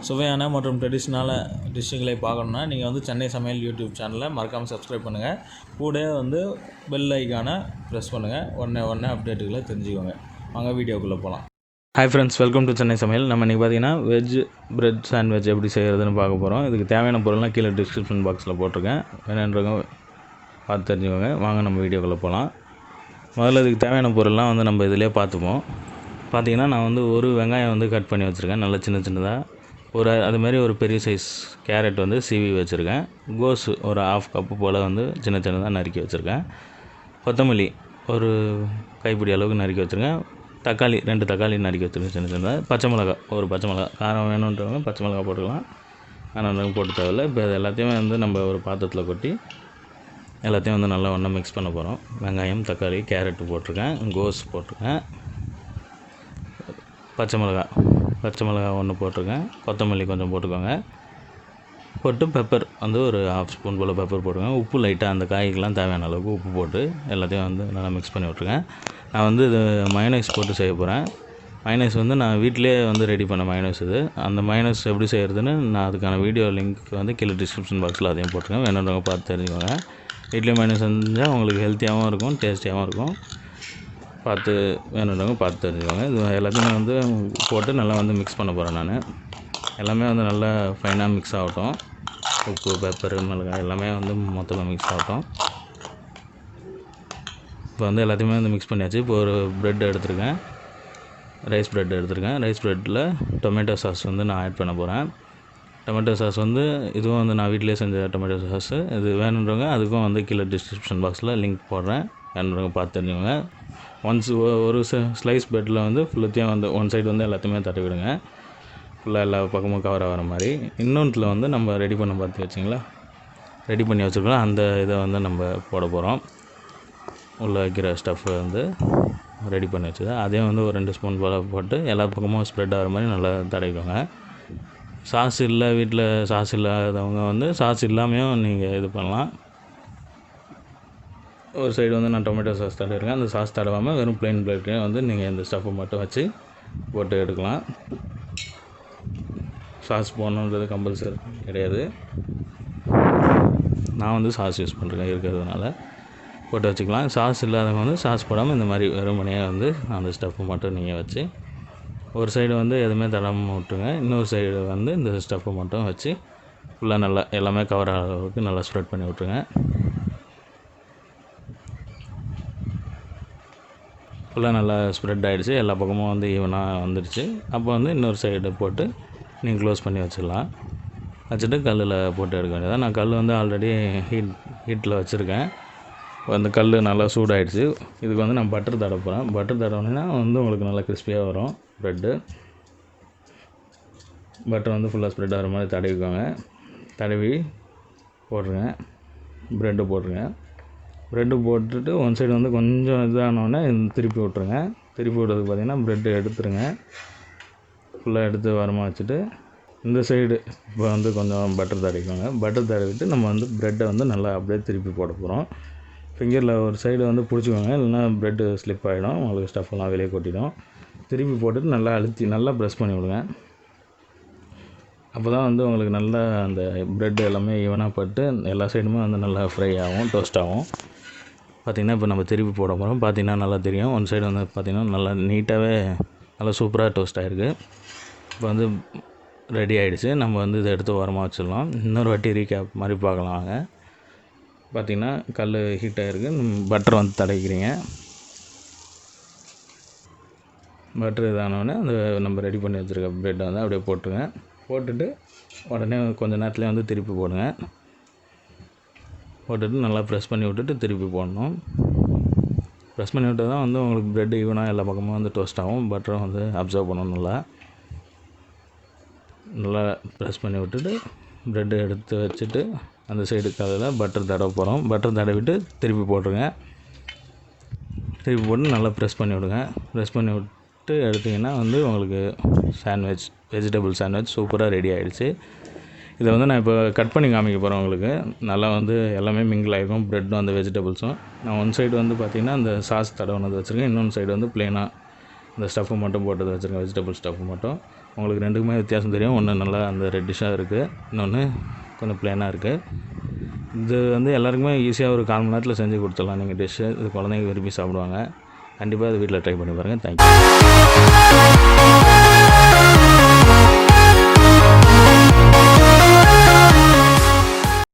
சுவையான மற்றும் ட்ரெடிஷ்னலான டிஷ்ஷுகளை பார்க்கணுன்னா நீங்கள் வந்து சென்னை சமையல் யூடியூப் சேனலை மறக்காமல் சப்ஸ்கிரைப் பண்ணுங்கள். கூட வந்து பெல் ஐக்கானை ப்ரெஸ் பண்ணுங்கள். உடனே அப்டேட்டுகளை தெரிஞ்சுக்கோங்க. வாங்க வீடியோக்குள்ளே போகலாம். Hi friends, welcome to Chennai சமையல். நம்ம இன்றைக்கி பார்த்தீங்கன்னா வெஜ் பிரெட் சாண்ட்விச் எப்படி செய்கிறதுன்னு பார்க்க போகிறோம். இதுக்கு தேவையான பொருள்லாம் கீழே டிஸ்கிரிப்ஷன் பாக்ஸில் போட்டிருக்கேன். வேணுன்றவங்க பார்த்து தெரிஞ்சுக்கோங்க. வாங்க நம்ம வீடியோக்குள்ளே போகலாம். முதல்ல இதுக்கு தேவையான பொருள்லாம் வந்து நம்ம இதிலே பார்த்துப்போம். பார்த்திங்கன்னா நான் வந்து ஒரு வெங்காயம் வந்து கட் பண்ணி வச்சுருக்கேன், நல்லா சின்னதாக. அதுமாரி ஒரு பெரிய சைஸ் கேரட் வந்து சீவி வச்சுருக்கேன். கோஸ் ஒரு 1/2 கப்பு போல் வந்து சின்னதாக நறுக்கி வச்சுருக்கேன். கொத்தமல்லி ஒரு கைப்பிடி அளவுக்கு நறுக்கி வச்சுருக்கேன். 2 தக்காளி நறுக்கி வச்சுருக்கேன் சின்னதாக. பச்சை மிளகா காரம் வேணுன்றவங்க பச்சை மிளகா போட்டுக்கலாம், வேணுன்றவங்க போட்டு தேவையில்லை. இப்போ இது எல்லாத்தையுமே வந்து நம்ம ஒரு பாத்திரத்தில் கொட்டி எல்லாத்தையும் வந்து நல்லா ஒன்றா மிக்ஸ் பண்ண போகிறோம். வெங்காயம், தக்காளி, கேரட்டு போட்டிருக்கேன், கோஸ் போட்டிருக்கேன், பச்சை மிளகா 1 போட்டிருக்கேன், கொத்தமல்லி கொஞ்சம் போட்டுக்கோங்க. போட்டு பெப்பர் வந்து ஒரு 1/2 ஸ்பூன் போல் பெப்பர் போட்டுக்கோங்க. உப்பு லைட்டாக அந்த காய்க்கெலாம் தேவையான அளவுக்கு உப்பு போட்டு எல்லாத்தையும் வந்து நல்லா மிக்ஸ் பண்ணி விட்ருக்கேன். நான் வந்து இது மயோனைஸ் போட்டு செய்ய போகிறேன். மயோனைஸ் வந்து நான் வீட்டிலே வந்து ரெடி பண்ண மயோனைஸ் இது. அந்த மயோனைஸ் எப்படி செய்கிறதுன்னு நான் அதுக்கான வீடியோ லிங்க் வந்து கீழே டிஸ்கிரிப்ஷன் பாக்ஸில் அதையும் போட்டிருக்கேன். வேணுன்றவங்க பார்த்து தெரிஞ்சுக்கோங்க. வீட்டிலே மயோனைஸ் செஞ்சால் உங்களுக்கு ஹெல்த்தியாகவும் இருக்கும், டேஸ்டியாகவும் இருக்கும். வேணுன்றவங்க பார்த்து தெரிஞ்சுக்கோங்க. இது எல்லாத்தையுமே வந்து போட்டு நல்லா வந்து மிக்ஸ் பண்ண போகிறேன். நான் எல்லாமே வந்து நல்லா ஃபைனாக மிக்ஸ் ஆகட்டும். உப்பு, பெப்பரு, மிளகாய் எல்லாமே வந்து மொத்தமாக மிக்ஸ் ஆகட்டும். இப்போ வந்து எல்லாத்தையுமே வந்து மிக்ஸ் பண்ணியாச்சு. இப்போ ஒரு ப்ரெட் எடுத்துருக்கேன், ரைஸ் ப்ரெட்டில் டொமேட்டோ சாஸ் வந்து நான் ஆட் பண்ண போகிறேன். டொமேட்டோ சாஸ் வந்து இதுவும் வந்து நான் வீட்டிலே செஞ்ச டொமேட்டோ சாஸு. இது வேணுன்றவங்க அதுக்கும் வந்து கீழே டிஸ்கிரிப்ஷன் பாக்ஸில் லிங்க் போடுறேன், வேணுன்றவங்க பார்த்து தெரிஞ்சுக்கோங்க. ஒரு ஸ்லைஸ் ப்ரெட்டில் வந்து ஃபுல்லத்தையும் வந்து ஒன் சைடு வந்து எல்லாத்தையுமே தட்டி விடுங்க, ஃபுல்லாக எல்லா பக்கமும் கவர் ஆகிற மாதிரி. இன்னொன்றில் வந்து நம்ம ரெடி பண்ணி வச்சுருக்கோம், அந்த இதை வந்து நம்ம போட போகிறோம். உள்ளே வைக்கிற ஸ்டஃப் வந்து ரெடி பண்ணி வச்சுது அதையும் வந்து ஒரு 2 ஸ்பூன் போல் போட்டு எல்லா பக்கமும் ஸ்ப்ரெட் ஆகிற மாதிரி நல்லா தடவிக்கோங்க. வீட்டில் சாஸ் இல்லாதவங்க வந்து சாஸ் இல்லாமையும் நீங்கள் இது பண்ணலாம். ஒரு சைடு வந்து நான் டொமேட்டோ சாஸ் தடவிருக்கேன். அந்த சாஸ் தடவாமல் வெறும் ப்ளைன் ப்ரெட்லேயும் வந்து நீங்கள் இந்த ஸ்டஃப்பை மட்டும் வச்சு போட்டு எடுக்கலாம். சாஸ் போடணுன்றது கம்பல்சரி கிடையாது. நான் வந்து சாஸ் யூஸ் பண்ணுறேன் இருக்கிறதுனால போட்டு வச்சுக்கலாம். சாஸ் இல்லாதவங்க வந்து சாஸ் போடாமல் இந்த மாதிரி வெறுமனையாக வந்து அந்த ஸ்டஃப்பை மட்டும் நீங்கள் வச்சு ஒரு சைடு வந்து எதுவுமே தடாமல் விட்டுருங்க. இன்னொரு சைடு வந்து இந்த ஸ்டஃப்பை மட்டும் வச்சு ஃபுல்லாக நல்லா எல்லாமே கவர் ஆகிற அளவுக்கு நல்லா ஸ்ப்ரெட் பண்ணி விட்ருங்க. ஃபுல்லாக நல்லா ஸ்ப்ரெட் ஆகிடுச்சு, எல்லா பக்கமும் வந்து ஈவனாக வந்துடுச்சு. அப்போ வந்து இன்னொரு சைடு போட்டு நீங்கள் க்ளோஸ் பண்ணி வச்சுட்டு கல்லில் போட்டு எடுக்க வேண்டியதான். நான் கல் வந்து ஆல்ரெடி ஹீட்டில் வச்சுருக்கேன். அந்த கல் நல்லா சூடாகிடுச்சு. இதுக்கு வந்து நான் பட்டர் தடவை போகிறேன். பட்டர் தடவினா வந்து உங்களுக்கு நல்லா கிறிஸ்பியாக வரும் ப்ரெட்டு. பட்டர் வந்து ஃபுல்லாக ஸ்ப்ரெட் ஆகிற மாதிரி தடவி போட்டுருங்க. ப்ரெட்டு போட்டுட்டு ஒன் சைடு வந்து கொஞ்சம் இதானோடனே திருப்பி விட்ருங்க. திருப்பி விட்றதுக்கு பார்த்திங்கன்னா ப்ரெட்டு எடுத்துருங்க, ஃபுல்லாக எடுத்து வரமாக வச்சுட்டு இந்த சைடு இப்போ வந்து கொஞ்சம் பட்டர் தடவிட்டு நம்ம வந்து ப்ரெட்டை வந்து நல்லா அப்படியே திருப்பி போட போகிறோம். ஃபிங்கரில் ஒரு சைடு வந்து பிடிச்சிக்கோங்க, இல்லைன்னா ப்ரெட்டு ஸ்லிப் ஆகிடும், உங்களுக்கு ஸ்டஃப்லாம் வெளியே கொட்டிடும். திருப்பி போட்டுட்டு நல்லா அழுத்தி நல்லா ப்ரெஸ் பண்ணி விடுங்க. அப்போ தான் வந்து உங்களுக்கு நல்லா அந்த ப்ரெட் எல்லாமே ஈவனாக பட்டு எல்லா சைடுமே வந்து நல்லா ஃப்ரை ஆகும், டோஸ்ட் ஆகும். பார்த்திங்கன்னா இப்போ நம்ம திருப்பி போட போகிறோம். பார்த்திங்கன்னா நல்லா தெரியும். ஒன் சைடு வந்து பார்த்திங்கன்னா நல்லா நீட்டாகவே நல்லா சூப்பராக டோஸ்ட் ஆகிருக்கு. இப்போ வந்து ரெடி ஆகிடுச்சு. நம்ம வந்து இதை எடுத்து ஓரமாக வச்சிடலாம். இன்னொரு வாட்டி ரீகேப் மாதிரி பார்க்கலாம் வாங்க. பார்த்திங்கன்னா கல் ஹீட் ஆகிருக்கு. பட்டர் வந்து தடவிக்கிறீங்க. பட்டர் இதானோடனே அந்த நம்ம ரெடி பண்ணி வச்சுருக்க ப்ரெட்டை வந்து அப்படியே போட்டுட்டு உடனே கொஞ்சம் நேரத்துலேயே வந்து திருப்பி போட்டுட்டு நல்லா ப்ரெஸ் பண்ணி விட்டுட்டு திருப்பி போடணும். ப்ரெஸ் பண்ணி விட்டால் தான் வந்து உங்களுக்கு ப்ரெட் ஈவனாக எல்லா பக்கமும் வந்து டோஸ்ட் ஆகும். பட்டரும் வந்து அப்சர்வ் பண்ணணும். நல்லா ப்ரெஸ் பண்ணி விட்டுட்டு ப்ரெட்டு எடுத்து வச்சுட்டு அந்த சைடு கல்லில் பட்டர் தடவை போகிறோம். பட்டர் தடவிட்டு திருப்பி போட்டுருங்க. திருப்பி போட்டு நல்லா ப்ரெஸ் பண்ணி விடுங்க. ப்ரெஸ் பண்ணி எடுத்திங்கன்னா வந்து உங்களுக்கு வெஜிடபிள் சாண்ட்விச் சூப்பராக ரெடி ஆகிடுச்சு. இதை வந்து நான் இப்போ கட் பண்ணி காமிக்க போகிறேன் உங்களுக்கு. நல்லா வந்து எல்லாமே மிங்கிள் ஆகிருக்கும், ப்ரெட்டும் அந்த வெஜிடபிள்ஸும். நான் ஒன் சைடு வந்து பார்த்திங்கன்னா அந்த சாஸ் தடவுனது வச்சுருக்கேன், இன்னொன்று சைடு வந்து ப்ளெயினாக இந்த ஸ்டஃப்பு மட்டும் போட்டது வச்சுருக்கேன், வெஜிடபிள் ஸ்டஃப்பு மட்டும். உங்களுக்கு ரெண்டுக்குமே வித்தியாசம் தெரியும். ஒன்று நல்லா அந்த ரெட்டிஷாக இருக்குது, இன்னொன்று கொஞ்சம் ப்ளெயினாக இருக்குது. இது வந்து எல்லாருக்குமே ஈஸியாக ஒரு 1/4 மணி நேரத்தில் செஞ்சு கொடுத்துடலாம் நீங்கள் டிஷ்ஷு. இது குழந்தைங்க விரும்பி சாப்பிடுவாங்க. கண்டிப்பாக அது வீட்டில் ட்ரை பண்ணி பாருங்கள். தேங்க்யூ.